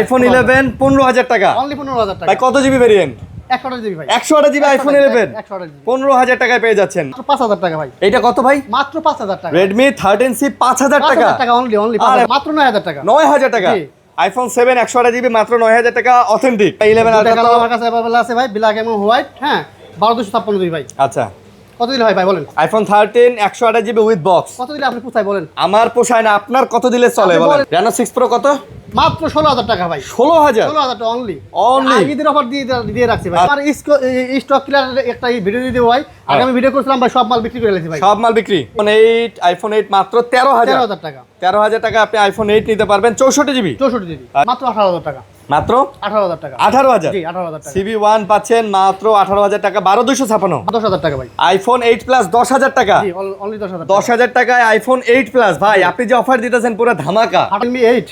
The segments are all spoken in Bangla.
আইফোন 11 15,000 টাকা অনলি 15,000 টাকা ভাই। কত জিবি ভেরিয়েন্ট? 128 জিবি ভাই। 128 জিবি আইফোন 11 15,000 টাকায় পেয়ে যাচ্ছেন। মাত্র 5,000 টাকা ভাই। এটা কত ভাই? মাত্র 5,000 টাকা। Redmi 13C 5,000 টাকা। 5,000 টাকা অনলি মাত্র 9,000 টাকা। 9,000 টাকা। জি। আইফোন 7 128 জিবি মাত্র 9,000 টাকা অথেন্টিক। 11 দুইটা আলট্রা কালার আমার কাছে अवेलेबल আছে ভাই, ব্ল্যাক এবং হোয়াইট। হ্যাঁ 12256 জিবি ভাই। আচ্ছা কত দিলে হয় ভাই বলেন? আইফোন 13 128 জিবি উইথ বক্স কত দিলে আপনি কোথায় বলেন? আমার পোষায় না, আপনার কত দিলে চলে আপনি বলেন? বলেন। Reno 6 Pro কত? মাত্র 16,000 টাকা ভাই। 16,000 16,000 টাকা অনলি। Only? ঈদের অফার দিয়ে রাখছি ভাই। আমার স্টক ক্লিয়ার একটা ভিডিও দিয়ে দেব ভাই। আগে আমি ভিডিও করছিলাম ভাই, সব মাল বিক্রি করে দিয়েছি ভাই। সব মাল বিক্রি। আইফোন 8 মাত্র 13,000 13,000 টাকা। 13,000 টাকা আপনি আইফোন 8 নিতে পারবেন 64 জিবি 64 জিবি মাত্র 18,000 টাকা। মাত্র 18,000 টাকা। 18,000 জি 18,000 টাকা। CB1 পাচ্ছেন মাত্র 18,000 টাকা 12,256। 10,000 টাকা ভাই। আইফোন 8 প্লাস 10,000 টাকা। জি অনলি 10,000 টাকা। 10,000 টাকায় আইফোন 8 প্লাস ভাই আপনি যে অফার দিতেছেন পুরো ধামাকা। Redmi 8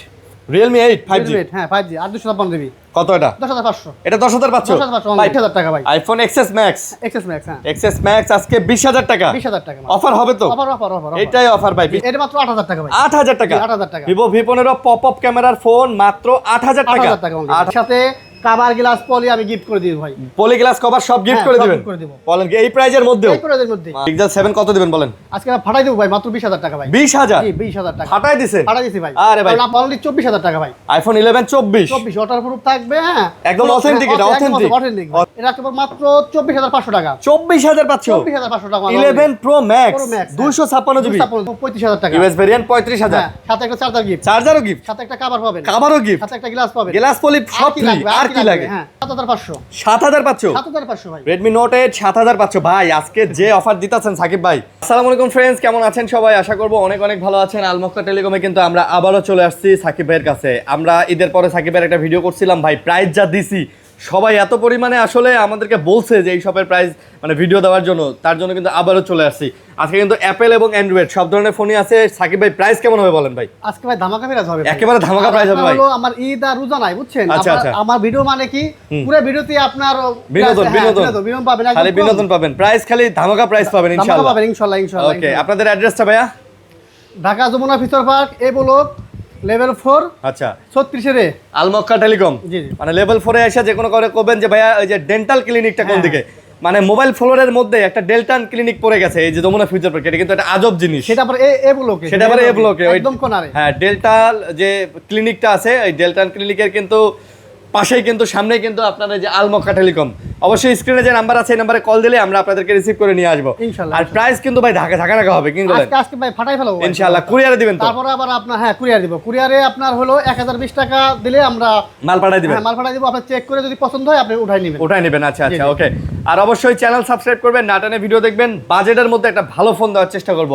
Realme 8 5G হ্যাঁ 5G 856 জিবি কত এটা? 10,500। এটা 10,500 10,500 অনলি 8,000 টাকা ভাই। IPhone XS Max XS Max হ্যাঁ XS Max আজকে 20,000 টাকা 20,000 টাকা। অফার হবে তো? অফার। এটাই অফার ভাই। এটা মাত্র 8,000 টাকা ভাই। 8,000 টাকা। জি, 8,000 টাকা। Vivo V15 পপ আপ ক্যামেরার ফোন মাত্র 8,000 টাকা। 8,000 টাকা only। আর সাথে কাভার গ্লাস পলি আমি গিফট করে দিই ভাই। পলি গ্লাস কভার সব গিফট হ্যাঁ, করে সব দিবেন। gift করে দিব। বলেন কি এই প্রাইজের মধ্যেও? এই প্রাইজের মধ্যে। Pixel 7 কত দিবেন বলেন? আজকে ফাটাই দেব ভাই মাত্র 20,000 টাকা ভাই। 20,000 জি 20,000 টাকা। ফাটাই দিছেন? ফাটাই দিছি ভাই। আরে ভাই। অনলি 24,000 টাকা ভাই। আইফোন 11 24 24 ওয়াটার প্রুফ থাকবে হ্যাঁ। একদম authentic এটা, authentic। অথেন্টিক। এটা কেবল মাত্র 24,500 টাকা। 24,000 পাচ্ছ। 24,500 টাকা। 11 Pro Max Pro Max, 256 GB 35,000 টাকা। ইউএস ভেরিয়েন্ট 35,000 হ্যাঁ সাথে একটা চার্জার গিফট। চার্জারও গিফট সাথে একটা কভার পাবেন। কভারও গিফট সাথে একটা গ্লাস পাবেন। গ্লাস পলি সব কি ফ্রি। লাগবে? আর কি লাগে? হ্যাঁ 7,500। 7,000 পাচ্ছ। 7,500 ভাই। Redmi Note 8 7,000 পাচ্ছ ভাই। আজকে যে অফার দিতেছেন সাকিব ভাই। আসসালামু আলাইকুম ফ্রেন্ডস, কেমন আছেন সবাই? আশা করব অনেক অনেক ভালো আছেন। আল মক্কা টেলিকমে কিন্তু আমরা আবারও চলে আসছি সাকিব ভাইয়ের কাছে। আমরা ঈদের পরে সাকিব ভাইয়ের একটা ভিডিও করছিলাম ভাই, প্রাইস যা দিছি সবাই এত পরিমাণে আসলে আমাদেরকে বলছে যে এই শপের প্রাইস মানে ভিডিও দেওয়ার জন্য, তার জন্য কিন্তু আবারও চলে আসছি। আজকে কিন্তু অ্যাপেল এবং অ্যান্ড্রয়েড সব ধরনের ফোনই আছে। সাকিব ভাই প্রাইস কেমন হবে বলেন ভাই? আজকে ভাই ধামাকা প্রাইস হবে ভাই। একেবারে ধামাকা প্রাইস হবে ভাই। হলো আমার ঈদ আর রোজা নাই বুঝছেন। আচ্ছা, আচ্ছা। আমার ভিডিও মানে কি পুরো ভিডিওতে আপনার বিনোদন বিনোদন পাবেন, একদম খালি কম। বিনোদন পাবেন, প্রাইস খালি ধামাকা প্রাইস পাবেন ধামাকা ইনশাআল্লাহ। পাবেন ইনশাআল্লাহ। ওকে, আপনাদের অ্যাড্রেসটা ভাইয়া? ঢাকা যমুনা ফিচার পার্ক এ ব্লক লেভেল 4 আচ্ছা 36 এ আল মক্কা টেলিকম। জি, জি। মানে লেভেল 4 এ এসে যে কোনো করে করবেন যে ভাইয়া ওই যে ডেন্টাল ক্লিনিকটা কোন হ্যাঁ। দিকে, মানে মোবাইল ফ্লোরের মধ্যে একটা ডেন্টাল ক্লিনিক পড়ে গেছে এই যে যমুনা ফিউচার পার্ক। এটা কিন্তু একটা আজব জিনিস। সেটা পরে এ ব্লকে সেটা আবার এ ব্লকে একদম কোনারে। হ্যাঁ ডেন্টাল যে ক্লিনিকটা আছে এই ডেন্টাল ক্লিনিকের কিন্তু পাশেই কিন্তু সামনে কিন্তু আপনার এই যে আল মক্কা টেলিকম। অবশ্যই স্ক্রিনে যে নাম্বার আছে এই নাম্বারে কল দিলে আমরা আপনাদেরকে রিসিভ করে নিয়ে আসবো ইনশাআল্লাহ। আর প্রাইস কিন্তু ভাই ঢাকা হবে কি বলেন? আজকে ভাই ফাটাই ফেলবো ইনশাআল্লাহ। কুরিয়ারে দিবেন তো? তারপরে আবার আপনার হ্যাঁ কুরিয়ার দিব। কুরিয়ারে আপনার হলো 1020 টাকা দিলে আমরা মাল পাঠাই দিবেন। হ্যাঁ মাল পাঠাই দিব। আপনি চেক করে যদি পছন্দ হয় আপনি উঠাই নেবেন। ওটাই নেবেন। আচ্ছা জি, আচ্ছা জি। ওকে। আর অবশ্যই চ্যানেল সাবস্ক্রাইব করবেন, নাটানে ভিডিও দেখবেন, বাজেটের মধ্যে একটা ভালো ফোন দেওয়ার চেষ্টা করব।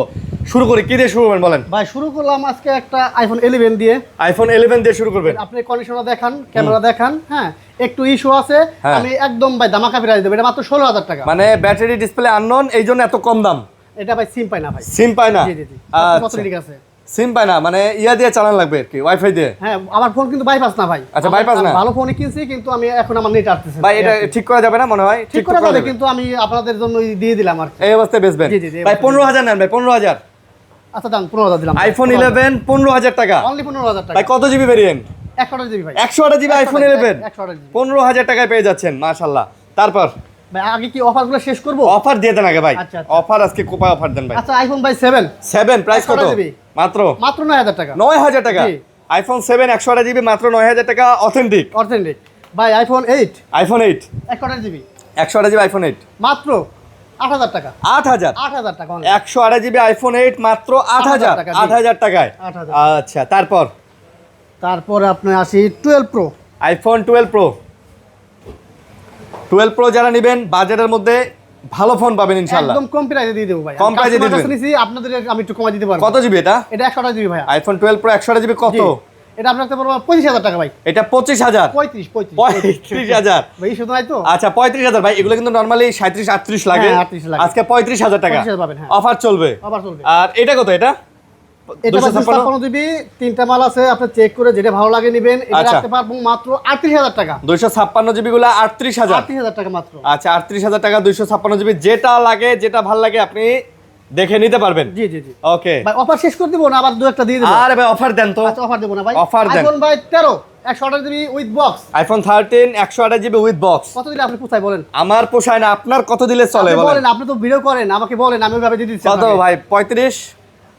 শুরু করি কি দিয়ে শুরু করবেন বলেন? ভাই শুরু করলাম আজকে একটা আইফোন 11 দিয়ে। আইফোন 11 দিয়ে শুরু করবেন। আপনি কন্ডিশনার দেখান, ক্যামেরা দেখান, হ্যাঁ একটু ইস্যু আছে। হ্যাঁ। আমি একদম ভাই ধামাকা প্রাইস দেব। এটা মাত্র 16,000 টাকা। মানে ব্যাটারি ডিসপ্লে আননোন এই জন্য এত কম দাম। এটা ভাই সিম পাই না ভাই। সিম পায় না? জি জি জি। কত ঠিক আছে? সিম পায় না মানে ইয়া দিয়ে চালান লাগবে আর কি, ওয়াইফাই দিয়ে। হ্যাঁ আমার ফোন কিন্তু বাইপাস না ভাই। আচ্ছা, bypass না? ভালো ফোনই কিনছি কিন্তু আমি এখন আমার নেট আসতেছে না। ভাই এটা ঠিক করা যাবে না মনে হয়? ঠিক করা যাবে কিন্তু আমি আপনাদের জন্য দিয়ে দিলাম আর কি। এই অবস্থায় বেচবেন? জি, জি, জি, ভাই 15,000 নেন ভাই 15,000। আচ্ছা দাম 15,000 দিলাম। আইফোন 11 15,000 টাকা। অনলি 15,000 টাকা। ভাই কত জিবি ভেরিয়েন্ট? 128 জিবি ভাই। 128 জিবি আইফোন 11 128 জিবি। 15,000 টাকায় পেয়ে যাচ্ছেন মাশাআল্লাহ। তারপর ভাই আগে কি অফারগুলো শেষ করব? অফার দিয়ে দেন আগে ভাই। আচ্ছা, আচ্ছা। অফার আজকে কোপায় অফার দেন ভাই। আচ্ছা আইফোন ভাই 7 7 প্রাইস কত? 128 জিবি। মাত্র মাত্র 9,000 টাকা। 9,000 টাকা। জি। আইফোন 7 128 জিবি মাত্র 9,000 টাকা অথেন্টিক। অথেন্টিক। ভাই iPhone 8 iPhone 8 128 GB 128 GB iPhone 8 মাত্র 8,000 টাকা। 8,000 8,000 টাকা only। 128 জিবি আইফোন 8 মাত্র 8,000 টাকা, জি। 8,000 টাকায়। 8,000 আচ্ছা তারপরে আপনি আসি 12 প্রো। আইফোন 12 প্রো 12 প্রো যারা নেবেন বাজেটের মধ্যে ভালো ফোন পাবেন ইনশাআল্লাহ। একদম কম প্রাইসে দিয়ে দেব ভাই। কম প্রাইসে দিয়ে দিবেন? নিছি আপনাদের আমি একটু কমাই দিতে পারবো। কত জিবি এটা? এটা 128 জিবি ভাই। আইফোন 12 প্রো 128 জিবি কত? জি। এটা আপনার কাছে পড়বে 25,000 টাকা ভাই। এটা 25,000 35,000 35,000 ভাই শুধু নাই তো। আচ্ছা 35,000 ভাই। এগুলো কিন্তু নরমালি 37 38 লাগে। হ্যাঁ, 38 লাগে। আজকে 35,000 টাকা 35,000 পাবেন, হ্যাঁ। অফার চলবে। আবার চলবে। আর এটা কত? এটা এটা 256 জিবি তিনটা মাল আছে। আপনি চেক করে যেটা ভালো লাগে নেবেন। এটা আচ্ছা। রাখতে পারবো মাত্র 38,000 টাকা। 256 জিবি গুলা 38,000। 38,000 টাকা মাত্র। আচ্ছা 38,000 টাকা 256 জিবি। যেটা লাগে যেটা ভালো লাগে আপনি দেখে নিতে পারবেন। জি জি জি। ওকে। ভাই অফার শেষ করে দিব না আবার দু একটা দিয়ে দেব? আরে ভাই অফার দেন তো। আচ্ছা অফার দেব না ভাই। Offer দেন। আইফোন ভাই 13 128 GB with box. IPhone 13 128 GB with box. কত দিলে আপনি পোষায় বলেন? আমার পোষায় না, আপনার কত দিলে চলে আপনি বলেন? বলেন, আপনি তো ভিডিও করেন, আমাকে বলেন, আমি ওইভাবে দিয়ে দিচ্ছি কত আপনাকে। ভাই? 35?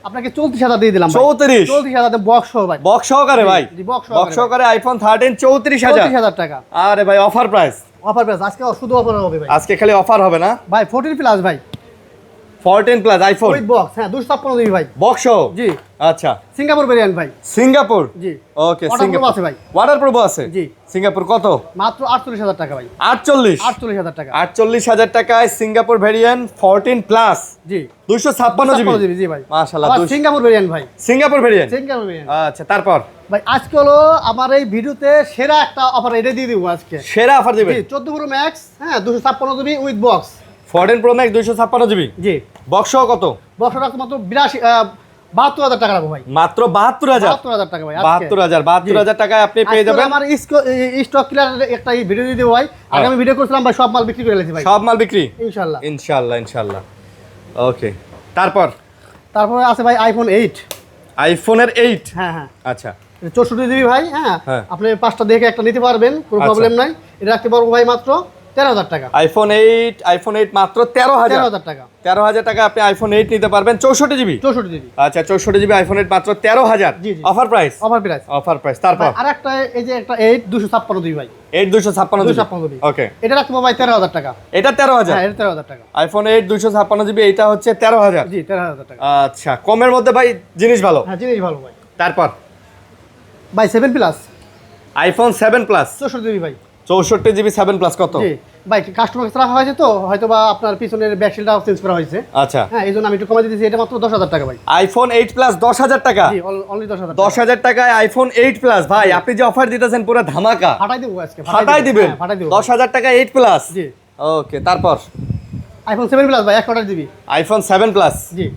আপনাকে 34,000 দিয়ে দিলাম ভাই। 34? 34,000 বক্স সহ ভাই। বক্স সহকারে ভাই? জি, বক্স বক্স সহকারে আইফোন 13 34,000। 34,000 টাকা আরে ভাই অফার প্রাইস। অফার প্রাইস, আজকে শুধু অফার হবে ভাই। আজকে খালি অফার হবে না ভাই 14 প্লাস ভাই 14 প্লাস আইফোন উইথ বক্স, হ্যাঁ 256 জিবি ভাই। বক্স সহ? জি। আচ্ছা, সিঙ্গাপুর ভেরিয়েন্ট ভাই। সিঙ্গাপুর? জি। ওকে, Waterproof সিঙ্গাপুর আছে ভাই। ওয়াটারপ্রুফ আছে? জি। সিঙ্গাপুর কত? মাত্র 48,000 টাকা ভাই। 48? 48,000 টাকা। 48,000 টাকায় সিঙ্গাপুর ভেরিয়েন্ট 14 প্লাস জি। 256 জিবি। 256 জিবি জি ভাই। মাশাআল্লাহ। আবার সিঙ্গাপুর ভেরিয়েন্ট ভাই। Singapore variant? Singapore variant. আচ্ছা, তারপর ভাই আজকে হলো আমার এই ভিডিওতে সেরা একটা অফার এটা দিয়ে দিব আজকে। সেরা অফার দিবেন? জি, 14 প্রো ম্যাক্স, হ্যাঁ 256 GB with box. 14 pro max 256 GB G. Box সহ কত? বক্স রাখতে মাত্র 72,000 টাকা রাখবো ভাই। মাত্র 72,000? 72,000 টাকা ভাই আজকে। 72,000 টাকায় আপনি পেয়ে আজকে যাবেন। আমার স্টক ক্লিয়ার একটা ভিডিও দিয়ে দেবো ভাই। আগে আমি ভিডিও করছিলাম ভাই, সব মাল বিক্রি করে ফেলেছি ভাই সব মাল বিক্রি ইনশাআল্লাহ। ইনশাআল্লাহ ইনশাআল্লাহ। ওকে, তারপর তারপরে আছে ভাই আইফোন 8। আইফোনের 8? হ্যাঁ হ্যাঁ, আচ্ছা 64 জিবি ভাই। হ্যাঁ, হ্যাঁ। আপনি 5টা দেখে একটা নিতে পারবেন, কোনো আচ্ছা। প্রবলেম নাই। এটা রাখতে পারবো ভাই মাত্র 13,000 টাকা। আইফোন 8 মাত্র 13,000? 13,000 টাকা। 13,000 টাকা আপনি আইফোন 8 নিতে পারবেন 64 জিবি? 64 জিবি। আচ্ছা, 64 জিবি আইফোন 8 মাত্র 13,000? জি, জি। Offer price? Offer price. Offer price. তারপর আর একটা এই যে একটা 8 256 জিবি ভাই। 8 256 জিবি? 256 জিবি। ওকে, এটা রাখতে পারবো ভাই 13,000 টাকা। এটা 13,000? হ্যাঁ, এটা 13,000 টাকা। আইফোন 8 256 জিবি, এটা হচ্ছে 13,000? জি, 13,000 টাকা। আচ্ছা, কমের মধ্যে ভাই জিনিস ভালো। হ্যাঁ, জিনিস ভালো ভাই। তারপর ভাই 7 প্লাস আইফোন 7 প্লাস 64 জিবি ভাই। 64 জিবি 7 প্লাস কত? জি ভাই, কাস্টমার কাছে রাখা হয়েছে তো, হয়তো বা আপনার পিছনের ব্যাকশিলটা চেঞ্জ করা হয়েছে। আচ্ছা, হ্যাঁ, এই জন্য আমি একটু কমাই দিয়েছি, এটা মাত্র 10,000 টাকা ভাই। আইফোন 8 প্লাস 10,000 টাকা? জি, অনলি 10,000 টাকা। 10,000 টাকায় আইফোন 8 প্লাস ভাই, আপনি যে অফার দিতেছেন পুরো ধামাকা। ফাটাই দেবো আজকে, ফাটাই দিবেন? হ্যাঁ, ফাটাই দেবো। 10,000 টাকা 8 প্লাস? জি। ওকে, তারপর আইফোন 7 প্লাস ভাই 128 জিবি। আইফোন 7 প্লাস জি,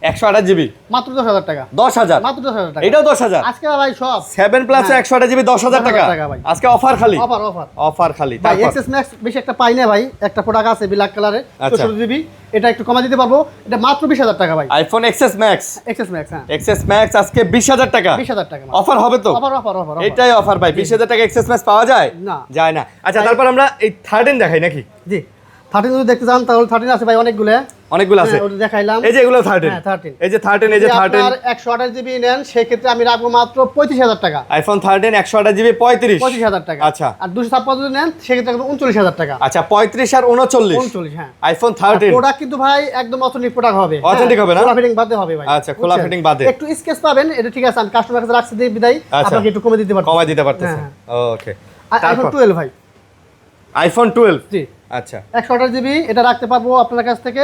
128 জিবি মাত্র 10,000 টাকা। 10,000? মাত্র 10,000 টাকা। এটাও 10,000? আজকে ভাই সব 7 প্লাস হ্যাঁ। 128 জিবি 10,000 টাকা 10,000 টাকা ভাই। আজকে অফার খালি? অফার অফার অফার খালি। ভাই। তারপর এক্সএস ম্যাক্স বেশি একটা পাই না ভাই, একটা প্রোডাক্ট আছে ব্ল্যাক কালারে আচ্ছা। 64 জিবি, এটা একটু কমাই দিতে পারবো, এটা মাত্র 20,000 টাকা ভাই। IPhone XS max? XS max, হ্যাঁ এক্সএস ম্যাক্স আজকে 20,000 টাকা? 20,000 টাকা। অফার হবে তো? Offer offer offer. এটাই অফার ভাই। 20,000 টাকা এক্সএস ম্যাক্স পাওয়া যায় না। যায় না। আচ্ছা, তারপর আমরা এই 13 দেখাই নাকি? জি, 13 যদি দেখতে চান তাহলে 13 আছে ভাই অনেকগুলো। অনেকগুলো আছে? ওটা দেখাইলাম। এই যে এগুলো 13? হ্যাঁ, 13। এই যে 13, এই যে যদি 13 আপনার 128 জিবি নেন সেক্ষেত্রে আমি রাখবো মাত্র 35,000 টাকা। আইফোন 13 128 জিবি 35,000 টাকা। আচ্ছা। আর 256 যদি নেন সেক্ষেত্রে রাখবো 39,000 টাকা। আচ্ছা, 35 আর 39 39, হ্যাঁ। আইফোন 13। প্রোডাক্ট কিন্তু ভাই একদম অথেন্টিক প্রোডাক্ট হবে। Authentic হবে না? খোলা ফিটিং বাদে হবে ভাই। আচ্ছা, খোলা বুঝছেন? fitting বাদে। একটু স্কেচ পাবেন, এটা ঠিক আছে, আমি কাস্টমার কাছে রাখছি দিয়ে বিদায় আচ্ছা। আপনাকে একটু কমে দিতে পারবো। কমাই দিতে পারতেছে? হ্যাঁ, ওকে, আইফোন 12 ভাই। আইফোন 12? জি, আচ্ছা, 128 জিবি, এটা রাখতে পারবো আপনার কাছ থেকে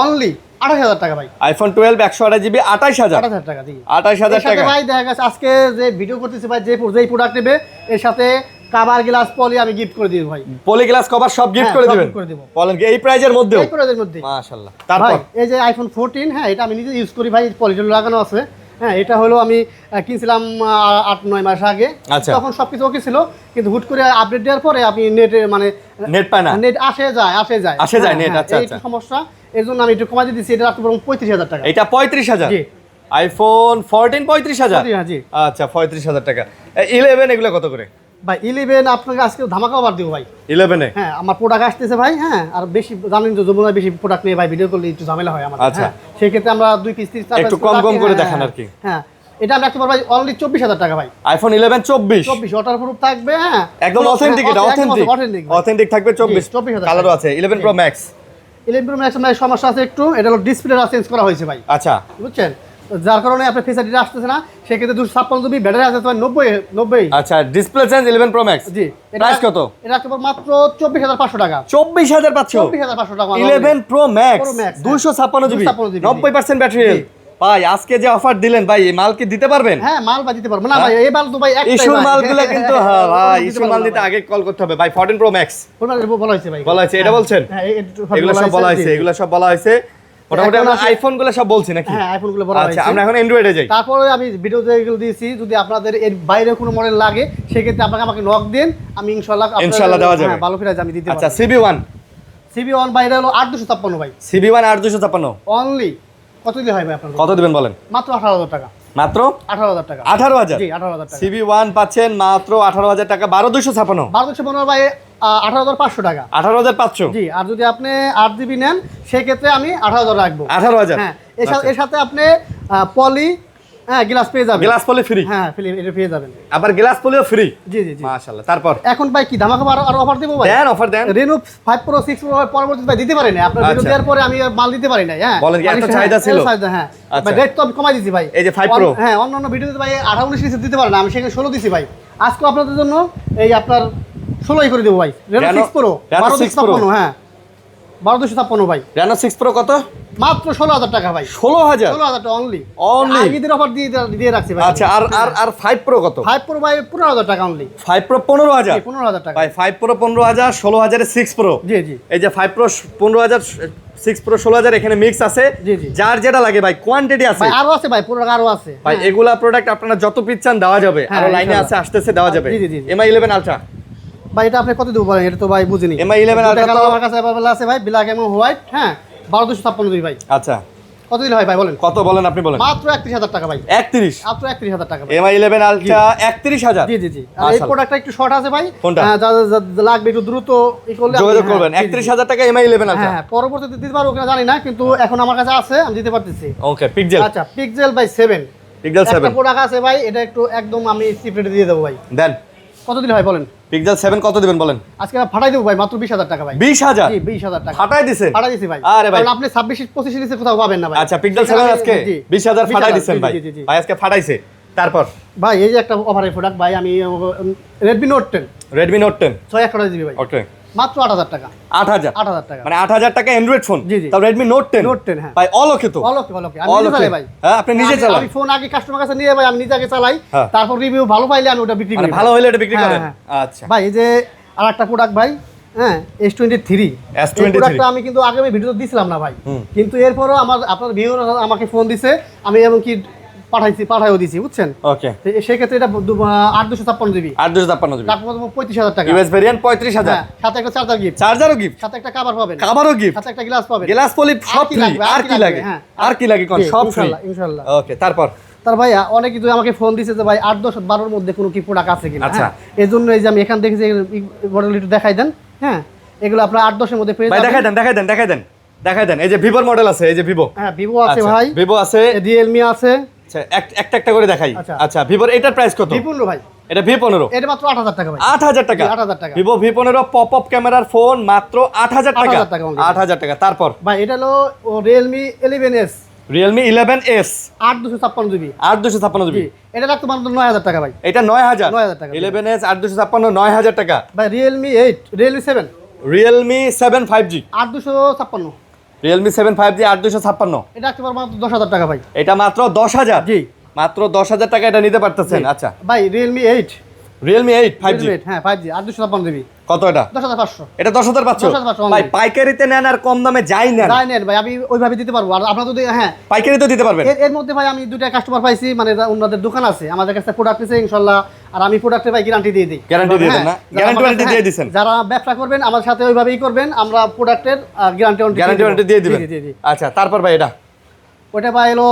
অনলি 28,000 টাকা ভাই। IPhone 12 128 GB 28,000? 28,000 টাকা। জি, 28,000 এর সাথে টাকা? ভাই দেখা গেছে আজকে যে ভিডিও করতেছি ভাই, যেই প্রোডাক্ট নেবে এর সাথে কাভার গ্লাস পলি আমি গিফট করে দিব ভাই। পলি গ্লাস কভার সব গিফট হ্যাঁ, করে সব দিবেন? gift করে দিব। বলেন কি এই প্রাইজের মধ্যেও? এই প্রোডাক্টের মধ্যে মাশাআল্লাহ। ভাই তারপর এই যে আইফোন 14, হ্যাঁ এটা আমি নিজে ইউজ করি ভাই, পলিটা লাগানো আছে। হ্যাঁ, এটা হলো আমি কিনছিলাম 8-9 মাস আগে। আচ্ছা। তখন সবকিছু ওকে ছিল, কিন্তু হুট করে আপডেট দেওয়ার পরে আপনি নেটে মানে নেট পায় না? নেট আসে যায় আসে যায় হ্যাঁ, net, হ্যাঁ, আচ্ছা, এই আচ্ছা। একটু সমস্যা, এর জন্য আমি একটু কমাই দিয়ে দিচ্ছি, এটা রাখতে পারবো 35,000 টাকা। এটা 35,000? জি। আইফোন 14 35,000? হ্যাঁ, জি। আচ্ছা, 35,000 টাকা। 11 এগুলো কত করে? ভাই 11 আপনাকে আজকে ধামাকা অফার দিব ভাই। 11 এ? হ্যাঁ, আমার প্রোডাক্ট আসতেছে ভাই। হ্যাঁ, আর বেশি জানেন তো যমুনা বেশি প্রোডাক্ট নিয়ে ভাই ভিডিও করলে একটু ঝামেলা হয় আমাদের। আচ্ছা। হ্যাঁ, সেই ক্ষেত্রে আমরা 2 পিস 3 একটু কম কম করে দেখান আর কি। হ্যাঁ, এটা আমি রাখতে পারবো ভাই অনলি 24,000 টাকা ভাই। আইফোন 11 24? 24 ওয়াটারপ্রুফ থাকবে। হ্যাঁ, একদম অথেন্টিক, এটা অথেন্টিক? অথেন্টিক অথেন্টিক থাকবে 24? 24,000 কালারও আছে 11 প্রো ম্যাক্স? 11 প্রো ম্যাক্স এর সমস্যা আছে একটু, এটা হলো ডিসপ্লেটা চেঞ্জ করা হয়েছে ভাই। আচ্ছা, বুঝছেন, যার কারণে আপনার ফেসিলিটি আসতেছে না, সেক্ষেত্রে 256 জিবি ব্যাটারি আছে তোমার 90। আচ্ছা, ডিসপ্লে চেঞ্জ 11 প্রো ম্যাক্স? জি, প্রাইস কত? এটা রাখতে পারবো মাত্র 24,500 টাকা। 24,000 পাচ্ছ? 24,500 টাকা। 11 pro max Pro Max, 256 GB 256 GB 90% battery health. ভাই আজকে যে অফার দিলেন ভাই, এই মাল কি দিতে পারবেন? হ্যাঁ, মাল বা দিতে পারবো না ভাই, এই মাল তো ভাই একটাই ইস্যুর ভাই। মালগুলো কিন্তু হ্যাঁ ভাই, দিতে ইস্যুর পারবো মাল না নিতে ভাই। আগে কল করতে হবে ভাই। 14 প্রো ম্যাক্স বলা হয়েছে ভাই। বলা হয়েছে, এটা বলছেন? হ্যাঁ, একটু এগুলো সব বলা হয়েছে, জি। এগুলো সব বলা হয়েছে। মোটামুটি এখন আমরা আছে- আইফোন গুলো সব বলছি নাকি? হ্যাঁ, আইফোন গুলো বলা আচ্ছা, হয়েছে। আমরা এখন অ্যান্ড্রয়েডে যাই। তারপরে আমি ভিডিওতে এগুলো দিয়েছি, যদি আপনাদের এর বাইরে কোনো মডেল লাগে সেক্ষেত্রে আপনাকে আমাকে নক দেন, আমি ইনশাআল্লাহ ইনশাআল্লাহ দেওয়া যাবে। ভালো প্রাইস আমি দিতে আচ্ছা, পারবো। CB1? CB1 বাইরে হলো 8,256 ভাই। CB1 8,256? অনলি কত দিলে হয় ভাই আপনার? কত দিবেন বলেন? মাত্র 18,000 টাকা। মাত্র 18,000 টাকা। 18,000 জি 18,000 টাকা। CB1 পাচ্ছেন মাত্র 18,000 টাকা। 12,256 1215 ভাই 18,500 টাকা। 18,500 জি, আর যদি আপনি 8 GB নেন সেক্ষেত্রে আমি 18,000 রাখবো। 18,000 হ্যাঁ, এর সাথে আপনি পলি গ্লাস পেয়ে যাবেন। Glass poly free. হ্যাঁ, এটা পেয়ে যাবেন। আবার গ্লাস পলিও ফ্রি। জি জি জি। মাশাআল্লাহ। তারপর এখন ভাই কি ধামাকা আর অফার দেবো ভাই? দেন, অফার দেন। Reno 5 Pro 6 Pro পরবর্তীতে ভাই দিতে পারি না। আপনার ভিডিও আচ্ছা। দেওয়ার পরে আমি আর মাল দিতে পারি না। হ্যাঁ, বলেন কি এত চাহিদা ছিল? হ্যাঁ, আচ্ছা। ভাই রেট তো আমি কমাই দিয়েছি ভাই। এই যে 5 Pro। হ্যাঁ, অন্যান্য ভিডিওতে ভাই 18 19 নিচে দিতে পারে না, আমি সেখানে 16 দিছি ভাই। আজকে আপনাদের জন্য এই আপনার 16ই করে দেবো ভাই। Reno 6 Pro Reno 6 Pro 1256 হ্যাঁ 1256 ভাই। Reno 6 Pro কত? মাত্র 16,000 টাকা ভাই। 16,000 16,000 টাকা অনলি। Only? ঈদের অফার দিয়ে রাখছি ভাই। আচ্ছা, আর 5 Pro কত? 5 Pro ভাই 15,000 টাকা অনলি। 5 Pro 15,000 15,000 টাকা। ভাই। 5 Pro 15,000, 16,000 এ 6 Pro। জি জি। এই যে 5 Pro 15,000, 6 Pro 16,000, এখানে মিক্স আছে। জি, জি। যার যেটা লাগে ভাই, কোয়ান্টিটি আছে ভাই আরো আছে ভাই, পুরো আরো আছে। ভাই। এগুলা প্রোডাক্ট আপনারা যত পিস চান দেওয়া যাবে। হ্যাঁ, আরো লাইনে আছে, ইনশাআল্লাহ। আসতেছে, দেওয়া যাবে। জি, জি, জি। MI 11 Ultra ভাই এটা আপনি কত দেবো বলেন? এটা তো ভাই বুঝিনি। MI 11 Ultra কালার তো- আমার কাছে अवेलेबल আছে ভাই, ব্ল্যাক এবং হোয়াইট। হ্যাঁ 1256 দিই ভাই। আচ্ছা, কত দিলে হয় ভাই বলেন? কত বলেন, আপনি বলেন। মাত্র 31,000 টাকা ভাই। 31 মাত্র 31,000 টাকা ভাই। MI 11 Ultra 31,000। জি জি জি। আর এই মাশাআল্লাহ। প্রোডাক্টটা একটু শর্ট আছে ভাই। কোনটা? যা লাগবে একটু দ্রুত ই করলে যোগাযোগ আপনি- করবেন। হ্যাঁ, জি, জি, জি। 31,000 টাকা MI 11 Ultra। হ্যাঁ, পরবর্তীতে দিতে পারবো কিনা জানি না, কিন্তু এখন আমার কাছে আছে, আমি দিতে পারতেছি। ওকে, পিক্সেল। আচ্ছা, পিক্সেল ভাই 7। পিক্সেল 7 একটা প্রোডাক্ট আছে ভাই, এটা একটু একদম আমি সিক্রেট দিয়ে দেবো ভাই। দেন। কত দিলে হয় বলেন? পিক্সেল 7 কত দিবেন বলেন? আজকে ফাটাই দেবো ভাই, মাত্র 20,000 টাকা ভাই। 20,000 জি 20,000 টাকা ফাটাই দিছেন? ফাটাই দিছি ভাই। আরে ভাই। কারণ আপনি 26 25 নিচে কোথাও পাবেন না ভাই। আচ্ছা, পিক্সেল 7 আজকে জি। 20,000 ফাটাই দিছেন জি, ভাই। জি, জি, জি। ভাই আজকে ফাটাইছে। তারপর ভাই এই যে একটা অফারের প্রোডাক্ট ভাই, আমি Redmi Note 10 Redmi Note 10 6 দিবি ভাই। ওকে, মাত্র 8,000 টাকা। 8,000 8,000 টাকা। মানে 8,000 টাকা অ্যান্ড্রয়েড ফোন। জি, জি। তাও Redmi Note 10 Note 10 হ্যাঁ। ভাই অলকে তো। অলকে আমি All নিজে okay। চালাই ভাই। হ্যাঁ, আপনি নিজে চালান। আমি ফোন আগে কাস্টমার কাছে নিয়ে ভাই, আমি নিজে আগে চালাই, হ্যাঁ। তারপর রিভিউ ভালো পাইলে আমি ওটা বিক্রি মানে করি। ভালো হইলে এটা বিক্রি হ্যাঁ, করেন। হ্যাঁ। আচ্ছা ভাই এই যে আরেকটা প্রোডাক্ট ভাই, হ্যাঁ S23। S23 এই প্রোডাক্টটা আমি কিন্তু আগে ভিডিও দিছিলাম না ভাই, কিন্তু এরপরও আপনার ভিউয়ার আমাকে ফোন দিছে, আমি এমনকি পাঠাইও দিছি, বুঝছেন? ওকে, তো সেক্ষেত্রে এটা 8,256 জিবি। 8,256 জিবি তারপর 35,000 টাকা। US variant 35,000। হ্যাঁ, সাথে একটা চার্জার গিফট, চার্জারও গিফট, সাথে একটা কভার পাবেন, কাভারও গিফট, সাথে একটা গ্লাস পাবেন, গ্লাস পলি সব আর কি ফ্রি। লাগবে? আর কি লাগে? হ্যাঁ। আর কি লাগে কোন? জি, সব ফ্রি। ইনশাআল্লাহ। ওকে, তারপর তার ভাই অনেকে যদি আমাকে ফোন দিছে যে ভাই 8 10 12 এর মধ্যে কোনো কি প্রোডাক্ট আছে কিনা। আচ্ছা। এই জন্য এই যে আমি এখান থেকে যে মডেল একটু দেখাই দেন। হ্যাঁ, এগুলো আপনার 8 10 এর মধ্যে পেয়ে ভাই যাবেন। দেখাই দেন। এই যে ভিভোর মডেল আছে, এই যে ভিভো। হ্যাঁ, ভিভো আছে ভাই, ভিভো আছে। রিয়েলমি আছে। আচ্ছা, একটা করে দেখাই। আচ্ছা। আচ্ছা, ভিভোর এটার প্রাইস কত? V15 ভাই, এটা V15। এটা মাত্র 8,000 টাকা ভাই। 8,000 টাকা। জি, 8,000 টাকা। ভিভো V15 পপ আপ ক্যামেরার ফোন মাত্র 8,000 টাকা। 8,000 টাকা only। 8,000 টাকা। তারপর ভাই এটা হলো Realme 11s Realme 11s 8,256 GB. 8,256 GB. জি, এটা রাখতে মাত্র 9,000 টাকা ভাই। এটা 9,000 9,000 টাকা। 11s 8,256 9,000 টাকা। ভাই Realme 8 Realme 7 Realme 7 5G 8,256 Realme 7 5G 8,256 এটা রাখতে পারবো মাত্র 10,000 টাকা ভাই। এটা মাত্র 10,000। জি। মাত্র 10,000 টাকা এটা নিতে পারতেছেন। আচ্ছা, ভাই রিয়েলমি 8 Realme 8 5G হ্যাঁ 5G 8,256 জিবি। কত এটা? 10,500 এটা 10,500 10,500 only। ভাই পাইকারিতে নেন আর কম দামে যাই নেন, যাই নেন ভাই, আমি ওইভাবে দিতে পারবো। আর আপনার যদি হ্যাঁ পাইকারি তো দিতে পারবেন। এর মধ্যে ভাই আমি দুইটা কাস্টমার পাইছি, মানে ওনাদের দোকান আছে, আমাদের কাছে প্রোডাক্ট নিছে ইনশাআল্লাহ। আর আমি প্রোডাক্টের ভাই গ্যারান্টি দিয়ে দিই। Guarantee দিয়ে দেন হ্যাঁ, না? যারা Guarantee আমার কাছে- দিয়ে দিছেন? যারা ব্যবসা করবেন আমার সাথে ওইভাবেই করবেন, আমরা প্রোডাক্টের গ্যারান্টি দিয়ে দিবেন। জি। আচ্ছা, তারপর ভাই এটা ওটা ভাই হলো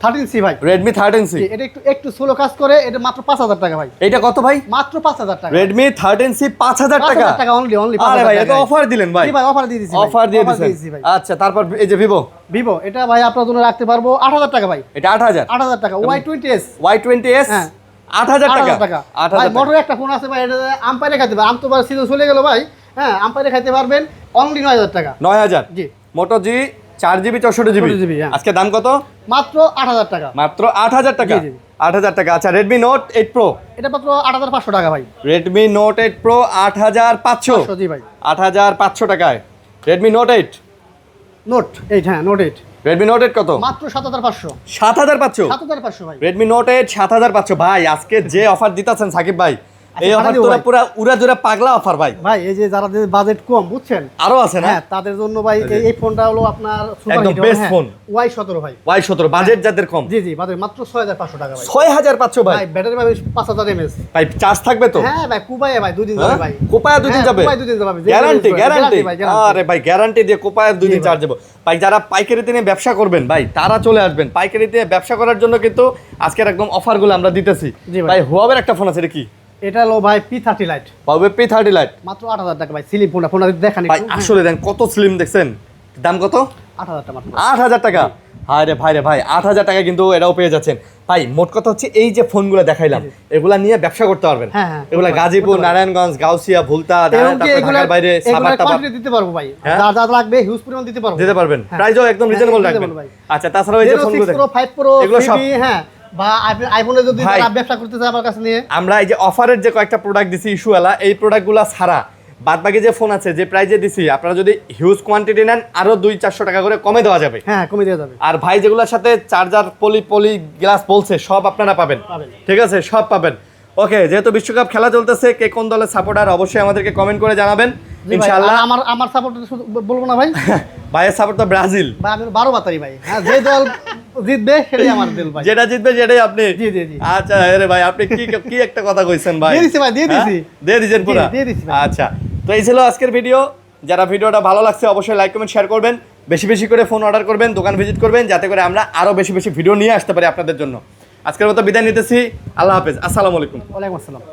13C ভাই। Redmi 13C জি, এটা একটু স্লো কাজ করে, এটা মাত্র 5,000 টাকা ভাই। এটা কত ভাই? মাত্র 5,000 টাকা। Redmi 13C 5,000 টাকা। 5,000 টাকা অনলি আরে ভাই এটা অফার দিলেন ভাই। জি ভাই, অফার দিয়ে দিছি ভাই। অফার দিয়ে দিয়েছি দিয়েছেন। ভাই। আচ্ছা, তারপর এই যে ভিভো, ভিভো এটা ভাই আপনার জন্য রাখতে পারবো 8,000 টাকা ভাই। এটা 8,000। 8,000 টাকা। Y20s Y20s হ্যাঁ। 8,000 টাকা। 8,000 টাকা। 8,000 ভাই টাকা। মোটর একটা ফোন আছে ভাই, এটা আম্পায়ারে খাইতে পারবেন। আম তো সিজন চলে গেল ভাই। হ্যাঁ, আম্পায়ারে খাইতে পারবেন অনলি 9,000 টাকা। 9,000 জি। মোটো জি 4GB 64GB 64GB, হ্যাঁ। আজকে দাম কত? মাত্র 8,000 টাকা। মাত্র 8,000 টাকা। জি, জি। 8,000 টাকা। আচ্ছা, Redmi Note 8 Pro এটা মাত্র 8,500 টাকা ভাই। Redmi Note 8 Pro 8,500 জি ভাই। 8,500 টাকায় Redmi Note 8 নোট 8 হ্যাঁ, নোট 8 Redmi Note 8 কত? মাত্র 7,500 7,500 7,500 ভাই। Redmi Note 8 7,500 ভাই। আজকে যে অফার দিতেছেন সাকিব ভাই, এই অফার পাঠিয়ে তো দেবো পুরো উড়াজুড়া পাগলা অফার ভাই। ভাই এই যে যারা বাজেট কম বুঝছেন, আরো আছে না? হ্যাঁ তাদের জন্য ভাই এই ফোনটা হলো আপনার সুপার একদম হিট best phone। Y17 ভাই। Y17 বাজেট যাদের কম, জি জি বাজেট মাত্র 6500 টাকা ভাই। 6500 ভাই। ভাই ব্যাটারি ভাই 5000 mAh। ভাই চার্জ থাকবে তো? হ্যাঁ ভাই কুবায়ে ভাই 2 দিন যাবে ভাই। কোপায়া 2 দিন যাবে? কুবায়ে 2 দিন যাবে। Guarantee guarantee. ভাই আরে ভাই গ্যারান্টি দিয়ে কোপায়া 2 দিন ভাই। চার্জ দেব। ভাই যারা পাইকারিতে নিয়ে ব্যবসা করবেন ভাই তারা চলে আসবেন। পাইকারিতে ব্যবসা করার জন্য কিন্তু আজকের একদম অফারগুলো আমরা দিতেছি। জি ভাই। ভাই হুয়াওয়ের একটা ফোন আছে, এটা কি? এটা হলো ভাই P30 Lite Huawei P30 Lite। মাত্র 8000 টাকা ভাই। স্লিম ফোনটা দেখানি ভাই আসলে দেন কত স্লিম দেখছেন, দাম কত? 8000 টাকা মাত্র। 8000 টাকা। হায় রে ভাই রে ভাই, 8000 টাকা কিন্তু এটাও পেয়ে যাচ্ছেন ভাই। মোট কথা হচ্ছে এই যে ফোনগুলো দেখাইলাম এগুলা নিয়ে ব্যবসা করতে পারবেন। হ্যাঁ, হ্যাঁ, এগুলা করতে গাজীপুর, পারবেন। নারায়ণগঞ্জ, গাউসিয়া, ভুলতা, এবং কি তারপর ঢাকার বাইরে সাভার টাভার কোয়ান্টিটি দিতে পারবো ভাই। হ্যাঁ? যা যা লাগবে হিউজ পরিমাণ দিতে পারবো। দিতে পারবেন। হ্যাঁ। প্রাইসও একদম হ্যাঁ, রিজনেবল reasonable রাখবেন ভাই। আচ্ছা, তাছাড়াও এই যে Zero ফোনগুলো 6 Pro, 5 Pro, এগুলো সব 3D, হ্যাঁ বা আইফোনে যদি ভাই। যারা ব্যবসা করতে চায় আমার কাছে নিয়ে। আমরা এই যে অফারের যে কয়েকটা প্রোডাক্ট দিছি ইস্যুওয়ালা, এই প্রোডাক্টগুলো ছাড়া বাদবাকি যে ফোন আছে যে প্রাইজে দিছি আপনারা যদি হিউজ কোয়ান্টিটি নেন আরো 200-400 টাকা করে কমে দেওয়া যাবে। হ্যাঁ কমে দেওয়া যাবে। আর ভাই যেগুলোর সাথে চার্জার পলি গ্লাস বলছে সব আপনারা পাবেন, পাবেন। ঠিক আছে, সব পাবেন। ওকে, যেহেতু বিশ্বকাপ খেলা চলতেছে, কে কোন দলের সাপোর্টার অবশ্যই আমাদেরকে কমেন্ট করে জানাবেন জি ভাই, ইনশাআল্লাহ। আর আমার সাপোর্ট বলবো না ভাই। ভাইয়ের সাপোর্ট তো ব্রাজিল, ভাই আমি 12 বাতারি ভাই। হ্যাঁ যে দল জিতবে সেটাই আমার দিল ভাই। যেটা জিতবে সেটাই আপনি। জি জি জি। আচ্ছা আরে ভাই আপনি কি একটা কথা কইছেন ভাই। দিয়ে দিছি ভাই, দিয়ে দিছি। হ্যাঁ? দিয়ে দিছেন পুরো? দিয়ে দিছি ভাই। আচ্ছা, তো এই ছিল আজকের ভিডিও। যারা ভিডিওটা ভালো লাগছে অবশ্যই লাইক কমেন্ট শেয়ার করবেন, বেশি বেশি করে ফোন অর্ডার করবেন, দোকান ভিজিট করবেন, যাতে করে আমরা আরো বেশি বেশি ভিডিও নিয়ে আসতে পারি আপনাদের জন্য। আজকের মতো বিদায় নিতেছি, আল্লাহ হাফেজ, আসসালামু আলাইকুম। ওয়ালাইকুম আসসালাম।